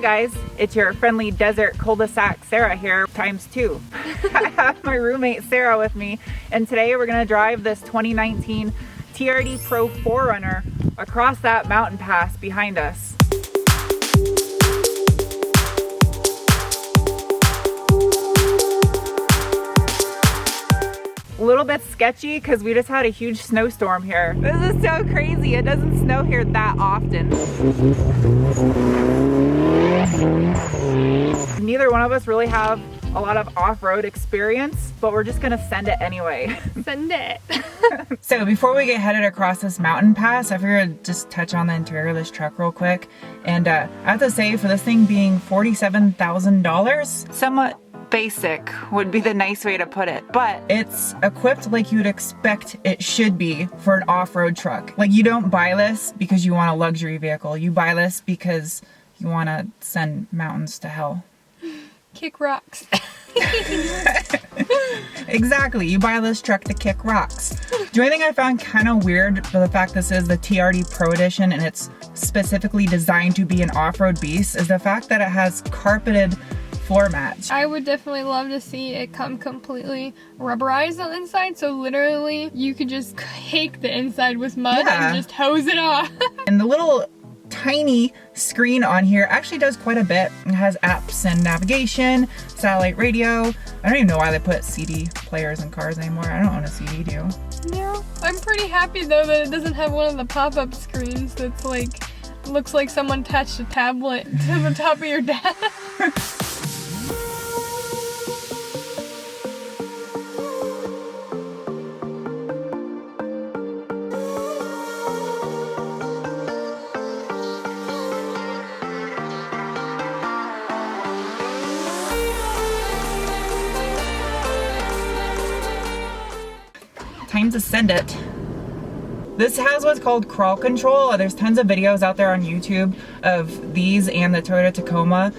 guys, it's your friendly desert cul-de-sac Sarah here ×2. I have my roommate Sarah with me, and today we're gonna drive this 2019 TRD Pro 4Runner across that mountain pass behind us. A little bit sketchy because we just had a huge snowstorm here. This is so crazy. It doesn't snow here that often. Neither one of us really have a lot of off-road experience, but we're just gonna send it anyway. Send it. So before we get headed across this mountain pass, I figured I'd just touch on the interior of this truck real quick. And I have to say, for this thing being $47,000, somewhat basic would be the nice way to put it, but it's equipped like you'd expect it should be for an off-road truck. Like, you don't buy this because you want a luxury vehicle. You buy this because you want to send mountains to hell. Kick rocks. Exactly, you buy this truck to kick rocks. The only thing I found kind of weird for the fact this is the TRD Pro Edition and it's specifically designed to be an off-road beast is the fact that it has carpeted floor mats. I would definitely love to see it come completely rubberized on the inside, so literally you could just cake the inside with mud and just hose it off. And the little tiny screen on here actually does quite a bit. It has apps and navigation, satellite radio. I don't even know why they put CD players in cars anymore. I don't own a CD, do you? No. I'm pretty happy though that it doesn't have one of the pop-up screens that's like, looks like someone attached a tablet to the top of your desk. Time to send it. This has what's called crawl control. There's tons of videos out there on YouTube of these and the Toyota Tacoma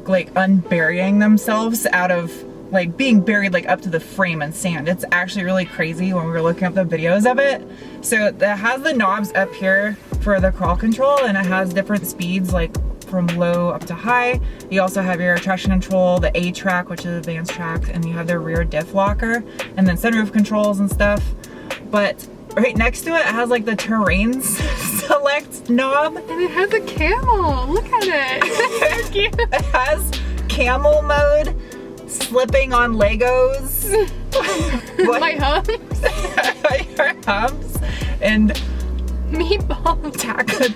like unburying themselves out of like being buried like up to the frame in sand. It's actually really crazy when we were looking up the videos of it. So it has the knobs up here for the crawl control, and it has different speeds like from low up to high. You also have your traction control, the A track, which is advanced track, and you have the rear diff locker, and then sunroof controls and stuff. But right next to it has like the terrain select knob. And it has a camel. Look at it. It's so cute. It has camel mode, slipping on Legos. My humps. Your humps. And meatballs.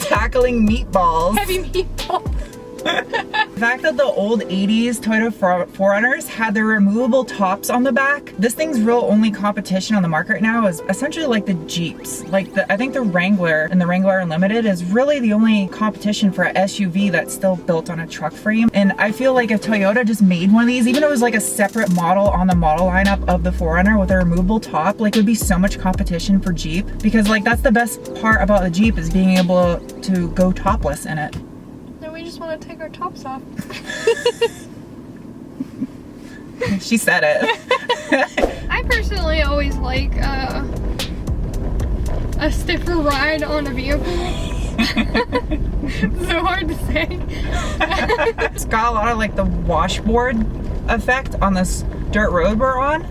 Tackling meatballs. Heavy meatballs. The fact that the old 80s Toyota 4Runners had their removable tops on the back. This thing's real only competition on the market right now is essentially like the Jeeps. Like I think the Wrangler and the Wrangler Unlimited is really the only competition for an SUV that's still built on a truck frame. And I feel like if Toyota just made one of these, even if it was like a separate model on the model lineup of the 4Runner with a removable top, like it would be so much competition for Jeep, because like that's the best part about the Jeep is being able to go topless in it. We just want to take our tops off. She said it. I personally always like a stiffer ride on a vehicle. So hard to say. It's got a lot of like the washboard effect on this dirt road we're on,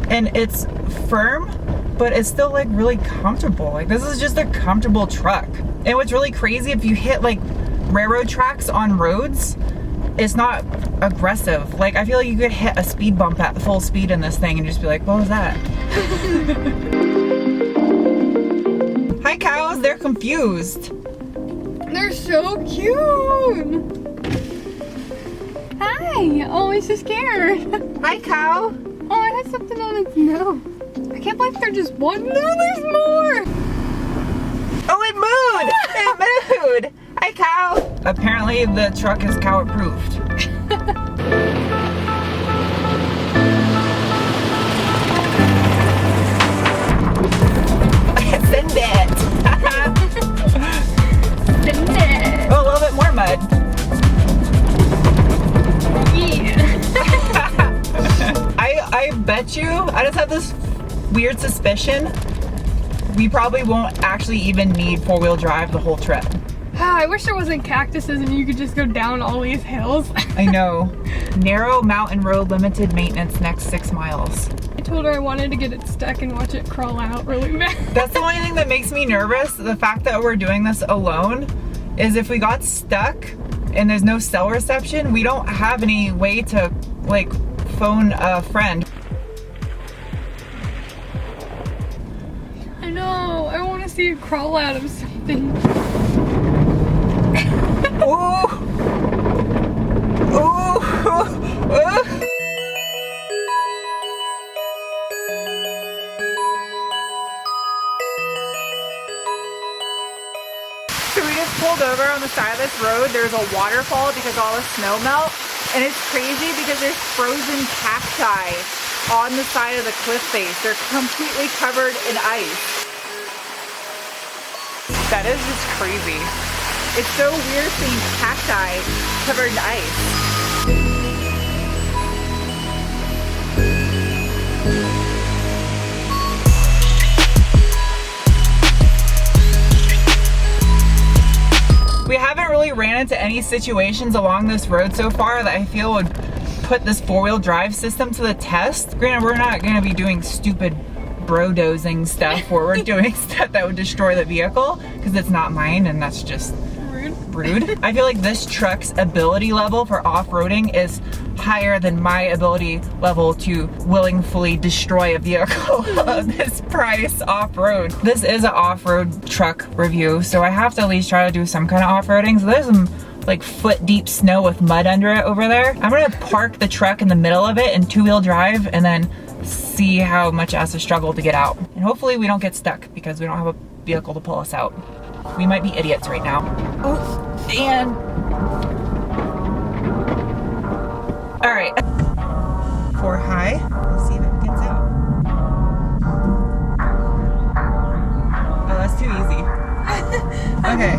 and it's firm, but it's still like really comfortable. Like this is just a comfortable truck. And what's really crazy, if you hit like railroad tracks on roads, it's not aggressive. Like I feel like you could hit a speed bump at full speed in this thing and just be like, what was that? Hi cows, they're confused. They're so cute. Hi. Oh, it's so scared. Hi cow. Oh, it has something on its nose. I can't believe they're just one. No, there's more. Oh, it moved. It moved. Hi, cow. Apparently the truck is cow approved. Send it. Send it. Oh, a little bit more mud. Yeah. I bet you, I just have this weird suspicion we probably won't actually even need four-wheel drive the whole trip. I wish there wasn't cactuses and you could just go down all these hills. I know. Narrow mountain road, limited maintenance, next 6 miles. I told her I wanted to get it stuck and watch it crawl out really bad. That's the only thing that makes me nervous. The fact that we're doing this alone is if we got stuck and there's no cell reception, we don't have any way to like phone a friend. I know, I want to see it crawl out of something. Ooh. Ooh. So we just pulled over on the side of this road. There's a waterfall because all the snow melt. And it's crazy because there's frozen cacti on the side of the cliff face. They're completely covered in ice. That is just crazy. It's so weird seeing cacti covered in ice. We haven't really ran into any situations along this road so far that I feel would put this 4-wheel drive system to the test. Granted, we're not gonna be doing stupid bro-dozing stuff where we're doing stuff that would destroy the vehicle because it's not mine and that's just rude. I feel like this truck's ability level for off-roading is higher than my ability level to willingly destroy a vehicle of this price off-road. This is an off-road truck review, so I have to at least try to do some kind of off-roading. So there's some like foot-deep snow with mud under it over there. I'm gonna park the truck in the middle of it in 2-wheel drive and then see how much it has to struggle to get out. And hopefully we don't get stuck because we don't have a vehicle to pull us out. We might be idiots right now. Oh, and all right, 4 high. Let's see if it gets out. Oh, that's too easy. Okay.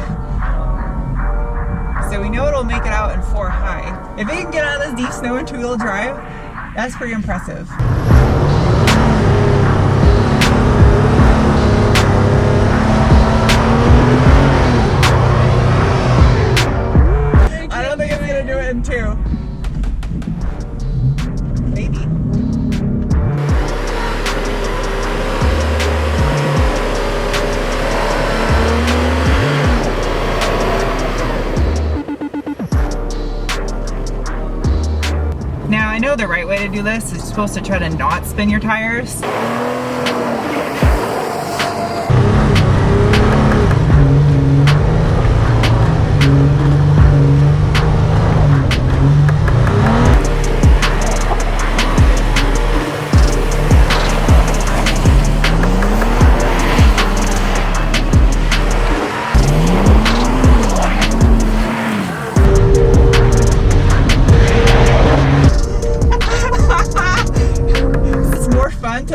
So we know it'll make it out in 4 high. If it can get out of this deep snow in 2-wheel drive, that's pretty impressive. I don't think it's gonna do it in 2. Maybe. Now I know the right way to do this is supposed to try to not spin your tires.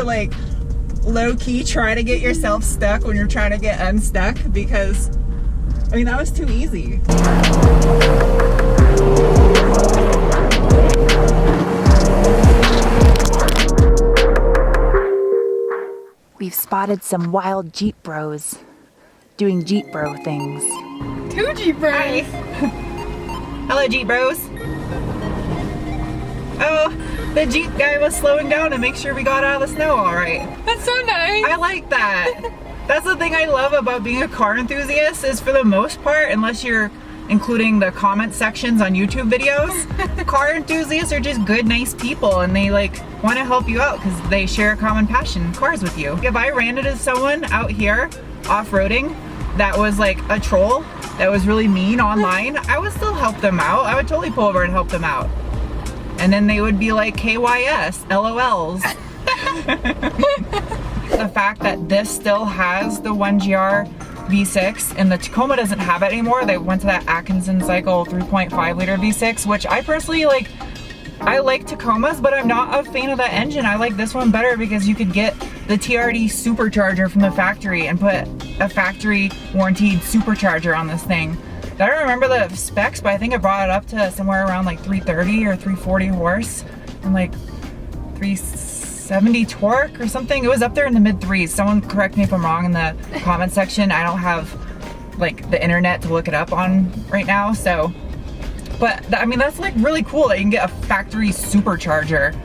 Like low-key try to get yourself stuck when you're trying to get unstuck because I mean that was too easy. We've spotted some wild Jeep bros doing Jeep bro things. 2 Jeep bros. Hi. Hello Jeep bros. Oh, the Jeep guy was slowing down to make sure we got out of the snow all right. That's so nice. I like that. That's the thing I love about being a car enthusiast is for the most part, unless you're including the comment sections on YouTube videos, car enthusiasts are just good, nice people and they like want to help you out because they share a common passion, cars with you. If I ran into someone out here off-roading that was like a troll, that was really mean online, I would still help them out. I would totally pull over and help them out. And then they would be like, KYS, LOLs. The fact that this still has the 1GR V6 and the Tacoma doesn't have it anymore. They went to that Atkinson cycle 3.5 liter V6, which I personally like. I like Tacomas, but I'm not a fan of that engine. I like this one better because you could get the TRD supercharger from the factory and put a factory warranted supercharger on this thing. I don't remember the specs, but I think I brought it up to somewhere around like 330 or 340 horse and like 370 torque or something. It was up there in the mid 3s. Someone correct me if I'm wrong in the comment section. I don't have like the internet to look it up on right now. So, but I mean, that's like really cool that you can get a factory supercharger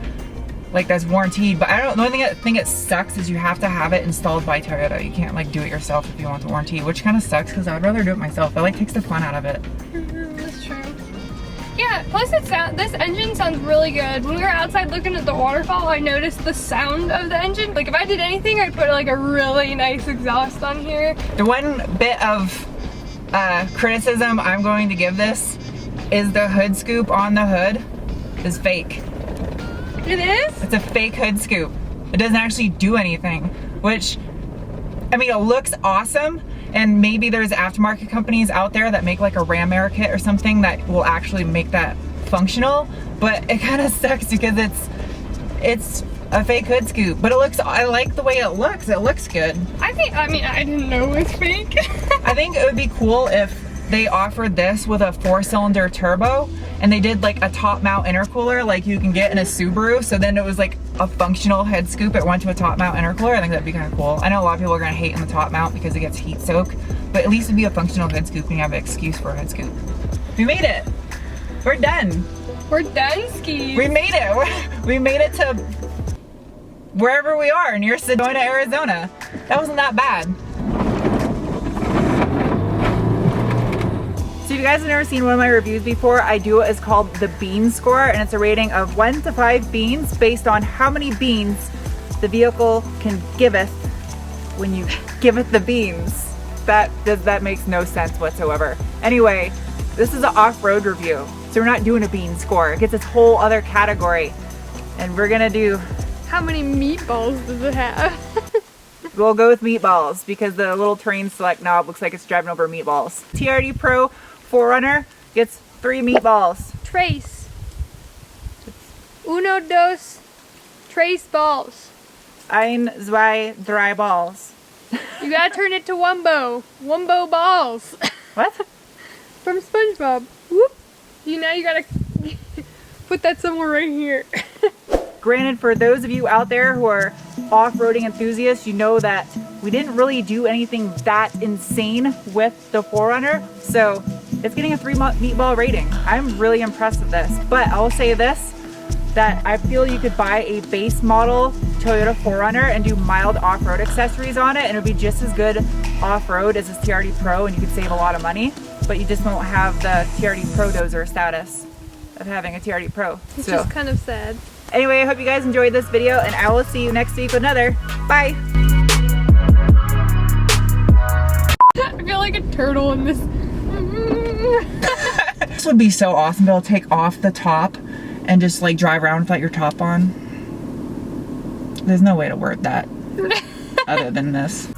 like that's warranted. But I don't, the only thing I think it sucks is you have to have it installed by Toyota. You can't like do it yourself if you want the warranty, which kind of sucks because I would rather do it myself. It like takes the fun out of it. That's true. Yeah, plus this engine sounds really good. When we were outside looking at the waterfall, I noticed the sound of the engine. Like if I did anything, I'd put like a really nice exhaust on here. The one bit of criticism I'm going to give this is the hood scoop on the hood is fake. It is? It's a fake hood scoop. It doesn't actually do anything, which, I mean, it looks awesome, and maybe there's aftermarket companies out there that make like a Ram Air kit or something that will actually make that functional, but it kind of sucks because it's a fake hood scoop, but it looks, I like the way it looks good. I didn't know it was fake. I think it would be cool if they offered this with a 4-cylinder turbo and they did like a top mount intercooler like you can get in a Subaru, so then it was like a functional head scoop. It went to a top mount intercooler. I think that'd be kind of cool. I know a lot of people are gonna hate on the top mount because it gets heat soak, but at least it'd be a functional head scoop and you have an excuse for a head scoop. We made it. We're done. We're done skis. We made it. We made it to wherever we are near Sedona, Arizona. That wasn't that bad. So if you guys have never seen one of my reviews before, I do what is called the bean score, and it's a rating of 1 to 5 beans based on how many beans the vehicle can give us when you give it the beans. That makes no sense whatsoever. Anyway, this is an off-road review, so we're not doing a bean score. It gets this whole other category, and we're gonna do... How many meatballs does it have? We'll go with meatballs because the little terrain select knob looks like it's driving over meatballs. TRD Pro 4Runner gets 3 meatballs. Trace. Uno, dos, tres balls. Ein, zwei, drei balls. You gotta turn it to Wumbo. Wumbo balls. What? From SpongeBob. Whoop. You gotta put that somewhere right here. Granted, for those of you out there who are off-roading enthusiasts, you know that we didn't really do anything that insane with the 4Runner, so it's getting a 3 meatball rating. I'm really impressed with this, but I'll say this, that I feel you could buy a base model Toyota 4Runner and do mild off-road accessories on it, and it would be just as good off-road as this TRD Pro, and you could save a lot of money, but you just won't have the TRD Pro dozer status of having a TRD Pro. Which is kind of sad. Anyway, I hope you guys enjoyed this video, and I will see you next week with another. Bye! I feel like a turtle in this. This would be so awesome to be able to take off the top and just like drive around without your top on. There's no way to word that other than this.